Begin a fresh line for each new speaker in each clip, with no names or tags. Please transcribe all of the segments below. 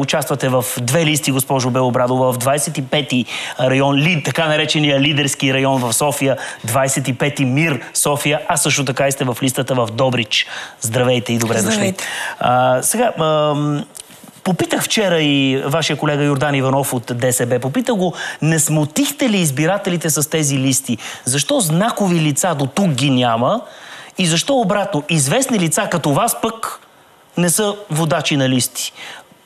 Участвате в две листи, госпожо Белобрадова, в 25-ти район, така наречения лидерски район в София, 25-ти МИР София, а също така и сте в листата в Добрич. Здравейте и добре дошли. Сега, попитах вчера и вашия колега Йордан Иванов от ДСБ. Попитах го, не смутихте ли избирателите с тези листи? Защо знакови лица до тук ги няма? И защо обратно? Известни лица като вас пък не са водачи на листи.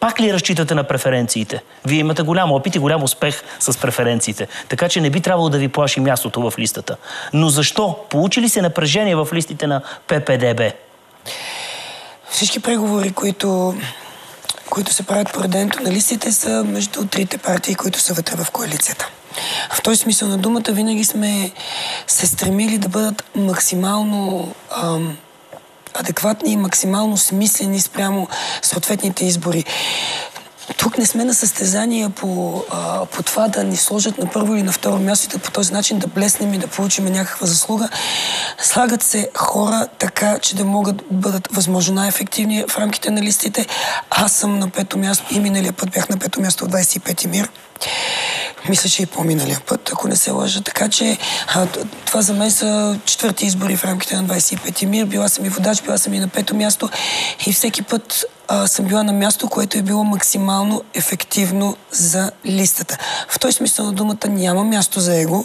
Пак ли разчитате на преференциите? Вие имате голям опит и голям успех с преференциите. Така че не би трябвало да ви плаши мястото в листата. Но защо? Получи ли се напрежение в листите на ППДБ?
Всички преговори, които се правят по реденето на листите, са между трите партии, които са вътре в коалицията. В този смисъл на думата винаги сме се стремили да бъдат максимално адекватни и максимално смислени спрямо съответните избори. Тук не сме на състезания по това да ни сложат на първо или на второ място и да по този начин да блеснем и да получим някаква заслуга. Слагат се хора така, че да могат да бъдат възможно най-ефективни в рамките на листите. Аз съм на пето място и миналия път бях на пето място в 25-ти МИР. Мисля, че и по-миналия път, ако не се лъжа. Така че това за мен са четвърти избори в рамките на 25-ти МИР. Била съм и водач, била съм и на пето място. И всеки път съм била на място, което е било максимално ефективно за листата. В този смисъл на думата няма място за его.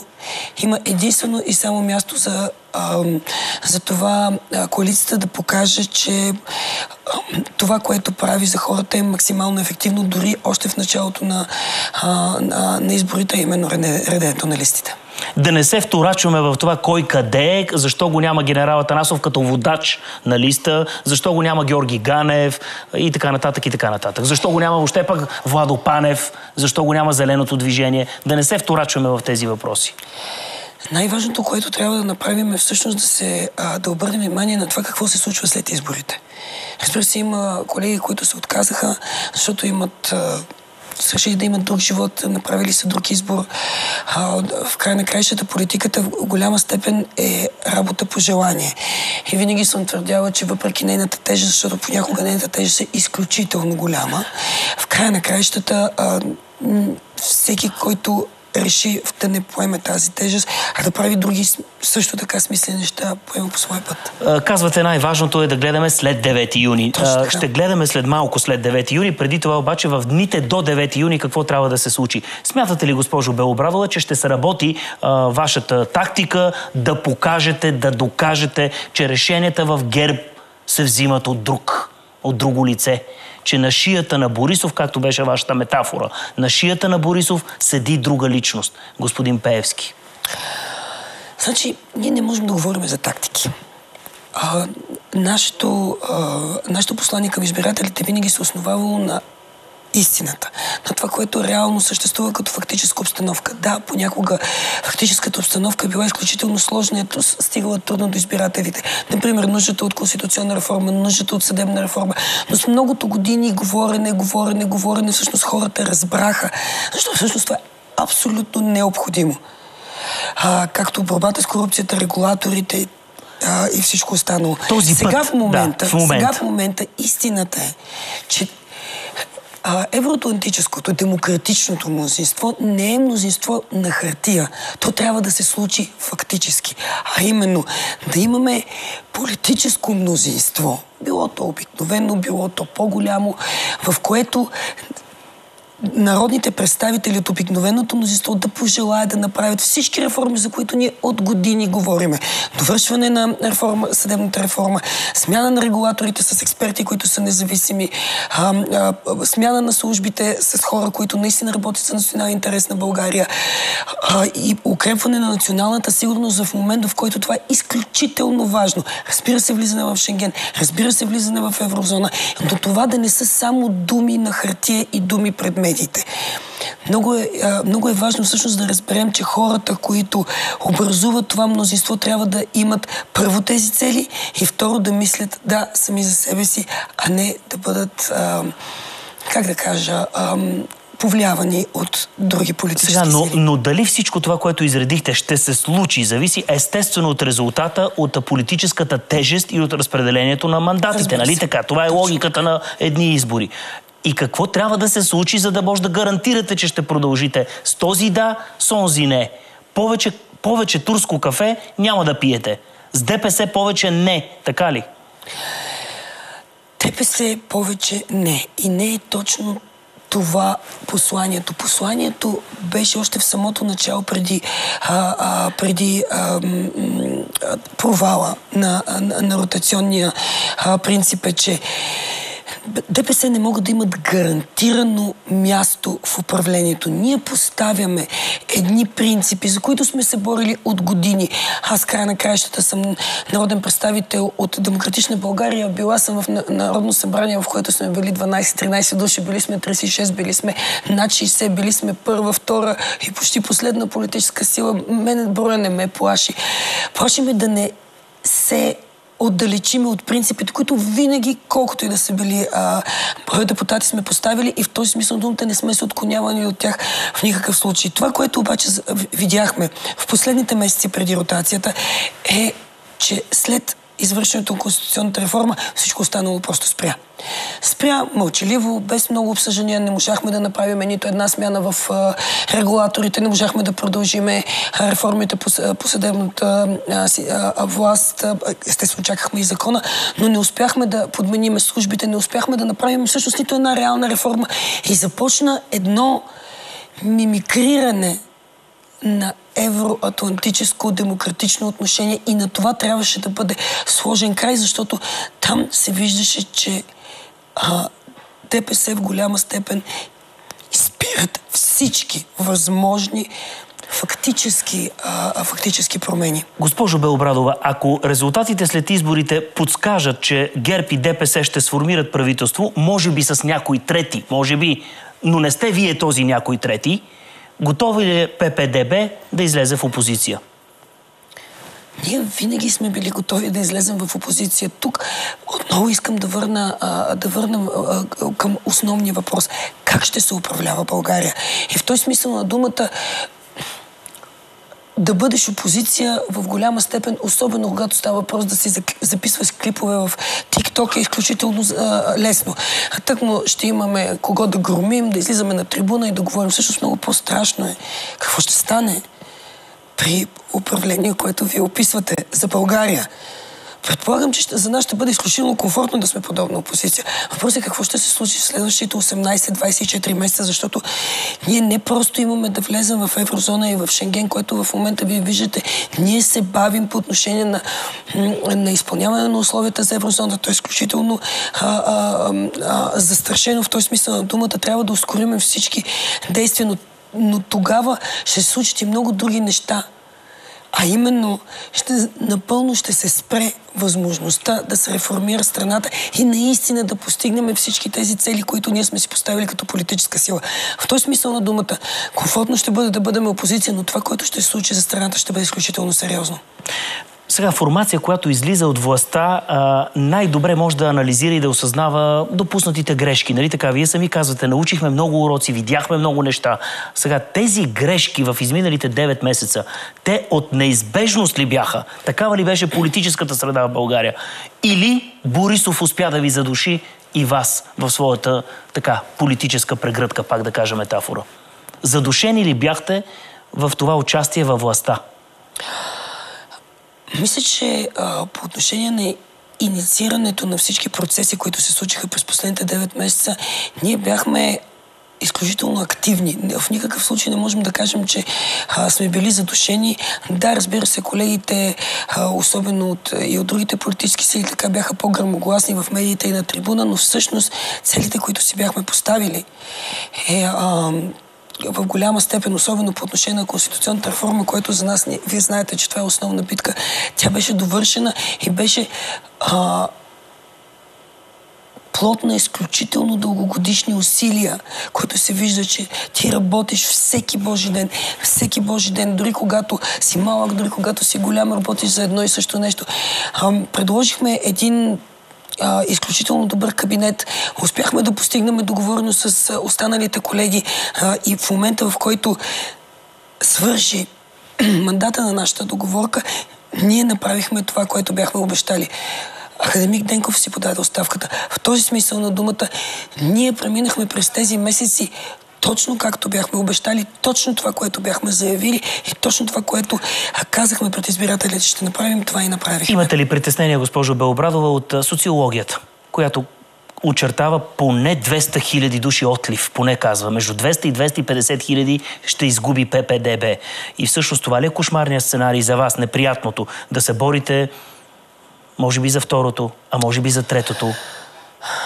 Има единствено и само място за това коалицията да покаже, че това, което прави за хората е максимално ефективно, дори още в началото на изборите, именно реденето на листите.
Да не се вторачваме в това кой къде е, защо го няма генерал Атанасов като водач на листа, защо го няма Георги Ганев и така нататък и така нататък. Защо го няма въобще пък Владо Панев, защо го няма Зеленото движение. Да не се вторачваме в тези въпроси.
Най-важното, което трябва да направим е всъщност да обърнем внимание на това какво се случва след изборите. Разбира се, има колеги, които се отказаха, защото решили да имат друг живот, направили са друг избор. В край на краищата политиката в голяма степен е работа по желание. И винаги съм твърдяла, че въпреки нейната тежест, защото понякога нейната тежест е изключително голяма, в край на краищата всеки, който реши да не поеме тази тежест, а да прави други също така смислени неща, поема по своя път.
Казвате, най-важното е да гледаме след 9 юни. Ще гледаме след малко след 9 юни. Преди това обаче в дните до 9 юни какво трябва да се случи? Смятате ли, госпожо Белобрадова, че ще се работи вашата тактика да покажете, да докажете, че решенията в ГЕРБ се взимат от друго лице? Че на шията на Борисов, както беше вашата метафора, на шията на Борисов седи друга личност, господин Пеевски.
Значи, ние не можем да говорим за тактики. Нашето послание към избирателите винаги се основавало на истината, на това, което реално съществува като фактическа обстановка. Да, понякога фактическата обстановка е била изключително сложна, стигала трудно до избирателите. Например, нуждата от конституционна реформа, нуждата от съдебна реформа. Но с многото години говорене, всъщност хората разбраха, защото всъщност това е абсолютно необходимо. Както борбата с корупцията, регулаторите и всичко останало. Сега в момента истината е, че евроатлантическото, демократичното мнозинство не е мнозинство на хартия. То трябва да се случи фактически. А именно да имаме политическо мнозинство, било то обикновено, било то по-голямо, в което народните представители от обикновеното мнозинство да пожелаят да направят всички реформи, за които ние от години говориме. Довършване на съдебната реформа, смяна на регулаторите с експерти, които са независими, смяна на службите с хора, които наистина работят за национален интерес на България и укрепване на националната сигурност в момента, в който това е изключително важно. Разбира се, влизане в Шенген, разбира се, влизане в еврозона, но това да не са само думи на хартия и думи пред медиите. Много е важно всъщност да разберем, че хората, които образуват това мнозинство, трябва да имат първо тези цели и второ да мислят сами за себе си, а не да бъдат, повлиявани от други политически сили.
Но дали всичко това, което изредихте, ще се случи, зависи естествено от резултата, от политическата тежест и от разпределението на мандатите. Нали така? Това е логиката на едни избори. и какво трябва да се случи, за да може да гарантирате, че ще продължите с този да, с онзи не. Повече турско кафе няма да пиете. С ДПС повече не, така ли?
ДПС повече не. И не е точно това посланието. Посланието беше още в самото начало, преди провала на ротационния принцип, че ДПС не могат да имат гарантирано място в управлението. Ние поставяме едни принципи, за които сме се борили от години. Аз края на краищата съм народен представител от Демократична България. Била съм в Народно събрание, в което сме били 12-13 души, били сме 36, били сме над 60, били сме първа, втора и почти последна политическа сила. Мене броя не ме плаши. Плаши ме да не се отдалечиме от принципите, които винаги, колкото и да са били депутати, сме поставили, и в този смисъл думата не сме се отклонявали от тях в никакъв случай. Това, което обаче видяхме в последните месеци преди ротацията, е, че след извършването на конституционната реформа всичко останало просто спря. Спря мълчаливо, без много обсъждания. Не можахме да направим нито една смяна в регулаторите, не можахме да продължиме реформите по съдебната власт. Естествено, чакахме и закона, но не успяхме да подмениме службите, не успяхме да направим всъщност нито една реална реформа. И започна едно мимикриране на евроатлантическо демократично отношение, и на това трябваше да бъде сложен край, защото там се виждаше, че ДПС в голяма степен спират всички възможни фактически промени.
Госпожо Белобрадова, ако резултатите след изборите подскажат, че ГЕРБ и ДПС ще сформират правителство, може би с някой трети, може би, но не сте вие този някой трети, готови ли е ППДБ да излезе в опозиция?
Ние винаги сме били готови да излезем в опозиция. Тук отново искам да върна към основния въпрос. Как ще се управлява България? И в този смисъл на думата, да бъдеш опозиция в голяма степен, особено когато става въпрос да си записваш клипове в TikTok, е изключително лесно. А тъкмо ще имаме кого да громим, да излизаме на трибуна и да говорим. Всъщност много по-страшно е. Какво ще стане при управление, което вие описвате за България? Предполагам, че за нас ще бъде изключително комфортно да сме подобна опозиция. Въпросът е какво ще се случи в следващите 18-24 месеца, защото ние не просто имаме да влезем в еврозона и в Шенген, което в момента вие виждате, ние се бавим по отношение на изпълняване на условията за еврозона. То е изключително застрашено в този смисъл на думата. Трябва да ускорим всички действия, но тогава ще се случат и много други неща. А именно, напълно ще се спре възможността да се реформира страната и наистина да постигнем всички тези цели, които ние сме си поставили като политическа сила. В този смисъл на думата, комфортно ще бъде да бъдем опозиция, но това, което ще се случи за страната, ще бъде изключително сериозно.
Сега, формация, която излиза от властта, най-добре може да анализира и да осъзнава допуснатите грешки. Нали така? Вие сами казвате, научихме много уроци, видяхме много неща. Сега, тези грешки в изминалите 9 месеца, те от неизбежност ли бяха? Такава ли беше политическата среда в България? Или Борисов успя да ви задуши и вас в своята така политическа прегръдка, пак да кажа метафора? Задушени ли бяхте в това участие във властта?
Мисля, че по отношение на инициирането на всички процеси, които се случиха през последните 9 месеца, ние бяхме изключително активни. В никакъв случай не можем да кажем, че сме били задушени. Да, разбира се, колегите, особено и от другите политически сили, така бяха по-гръмогласни в медиите и на трибуна, но всъщност целите, които си бяхме поставили, в голяма степен, особено по отношение на конституционната реформа, което за нас, вие знаете, че това е основна битка, тя беше довършена и беше плод на изключително дългогодишни усилия, които се вижда, че ти работиш всеки Божи ден, дори когато си малък, дори когато си голям, работиш за едно и също нещо. Предложихме един изключително добър кабинет. Успяхме да постигнем договореност с останалите колеги и в момента, в който свърши мандата на нашата договорка, ние направихме това, което бяхме обещали. Академик Денков си подаде оставката. В този смисъл на думата, ние преминахме през тези месеци точно както бяхме обещали, точно това, което бяхме заявили и точно това, което казахме пред избирателите, ще направим, това и направихме.
Имате ли притеснение, госпожо Белобрадова, от социологията, която очертава поне 200 хиляди души отлив, поне казва. Между 200 и 250 хиляди ще изгуби ППДБ. И всъщност това ли е кошмарният сценарий за вас, неприятното, да се борите, може би за второто, а може би за третото,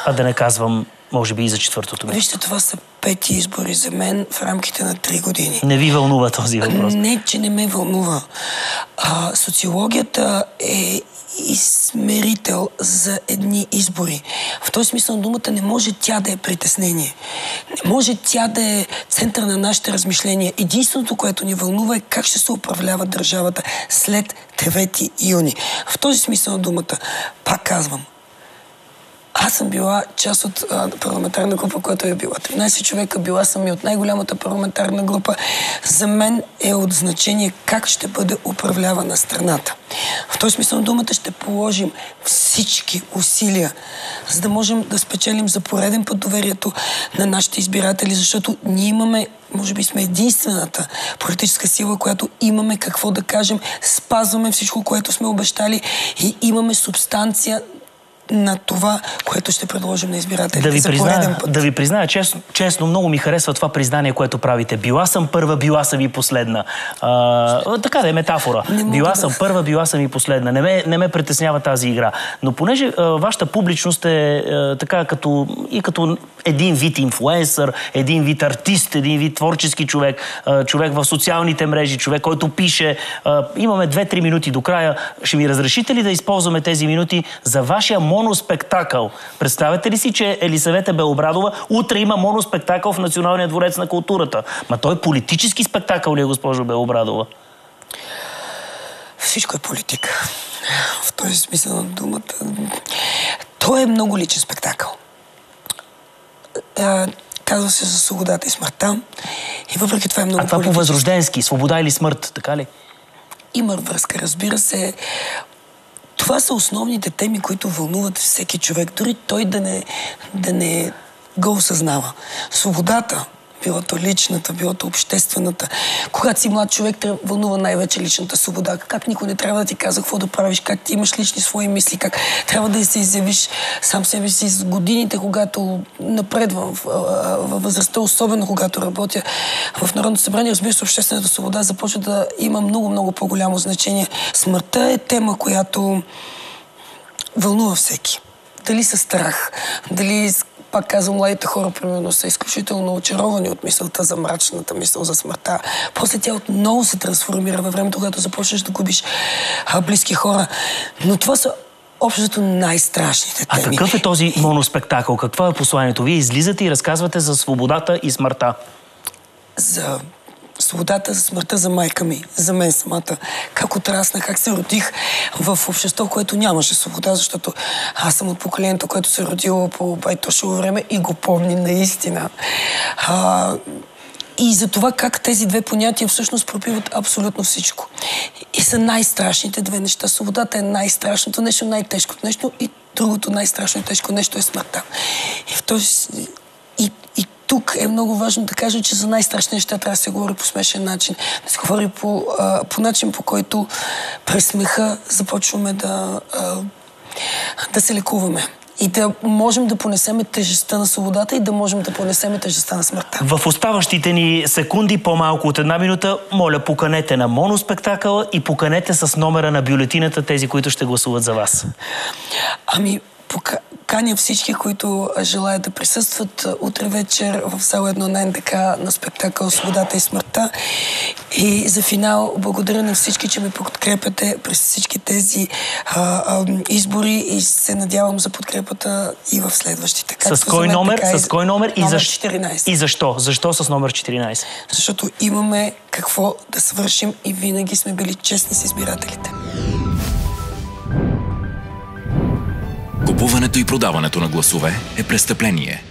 а да не казвам, може би и за четвъртото място?
Вижте, това са 5 избори за мен в рамките на 3 години.
Не ви вълнува този въпрос?
Не, че не ме вълнува. Социологията е измерител за едни избори. В този смисъл на думата не може тя да е притеснение. Не може тя да е център на нашите размишления. Единственото, което ни вълнува, е как ще се управлява държавата след 9 юни. В този смисъл на думата, пак казвам, аз съм била част от парламентарна група, която е била 13 човека. Била съм и от най-голямата парламентарна група. За мен е от значение как ще бъде управлявана страната. В този смисъл на думата ще положим всички усилия, за да можем да спечелим за пореден път доверието на нашите избиратели, защото ние имаме, може би сме единствената политическа сила, която имаме какво да кажем, спазваме всичко, което сме обещали и имаме субстанция на това, което ще предложим на избирателите за пореден път.
Да ви призная, честно, много ми харесва това признание, което правите. Била съм първа, била съм и последна. Така да е метафора. Била съм първа, била съм и последна. Не ме притеснява тази игра. Но понеже вашата публичност е така като един вид инфлуенсър, един вид артист, един вид творчески човек, човек в социалните мрежи, човек, който пише. Имаме 2-3 минути до края. Ще ми разрешите ли да използваме тези минути за вашия моноспектакъл? Представете ли си, че Елисавета Белобрадова утре има моноспектакъл в Националния дворец на културата? Ма той политически спектакъл ли е, госпожо Белобрадова?
Всичко е политика. В този смисъл на думата. Той е много личен спектакъл. Казва се за свободата и смъртта. И въпреки това е много
политически. А това по възрожденски. Свобода или смърт, така ли?
Има връзка, разбира се. Това са основните теми, които вълнуват всеки човек, дори той да не го осъзнава. Свободата, било то личната, било то обществената. Когато си млад човек, те вълнува най-вече личната свобода. Как никой не трябва да ти казва какво да правиш, как ти имаш лични свои мисли, как трябва да се изявиш сам себе си с годините, когато напредвам във възрастта, особено когато работя в Народното събрание. Разбира се, обществената свобода започва да има много по-голямо значение. Смъртта е тема, която вълнува всеки. Дали със страх, дали, пак казвам, младите хора, примерно, са изключително очаровани от мисълта за мрачната мисъл за смъртта. После тя отново се трансформира във времето, когато започнеш да губиш близки хора. Но това са общото най-страшните теми.
А какъв е този моноспектакъл? Какво е посланието? Вие излизате и разказвате за свободата и смъртта.
За свободата, за смъртта, за майка ми, за мен самата. Как отраснах, как се родих в общество, което нямаше свобода, защото аз съм от поколението, което се родило по Байтошово време и го помни наистина. И за това как тези две понятия всъщност пропиват абсолютно всичко. И са най-страшните две неща. Свободата е най-страшното нещо, най-тежкото нещо и другото най-страшно и тежко нещо е смъртта. И тук е много важно да кажа, че за най-страшни неща трябва да се говори по смешен начин. Да се говори по начин, по който през смеха започваме да се лекуваме. И да можем да понесеме тежестта на свободата и да можем да понесеме тежестта на смъртта.
В оставащите ни секунди, по-малко от 1 минута, моля, поканете на моноспектакъла и поканете с номера на бюлетината тези, които ще гласуват за вас.
Каня всички, които желаят да присъстват утре вечер в зала 1 на НДК на спектакъл "Свободата и смъртта". И за финал благодаря на всички, че ме подкрепяте през всички тези избори и се надявам за подкрепата и в следващите.
С кой номер? С кой номер?
И 14.
И защо? Защо с номер 14?
Защото имаме какво да свършим и винаги сме били честни с избирателите.
Купуването и продаването на гласове е престъпление.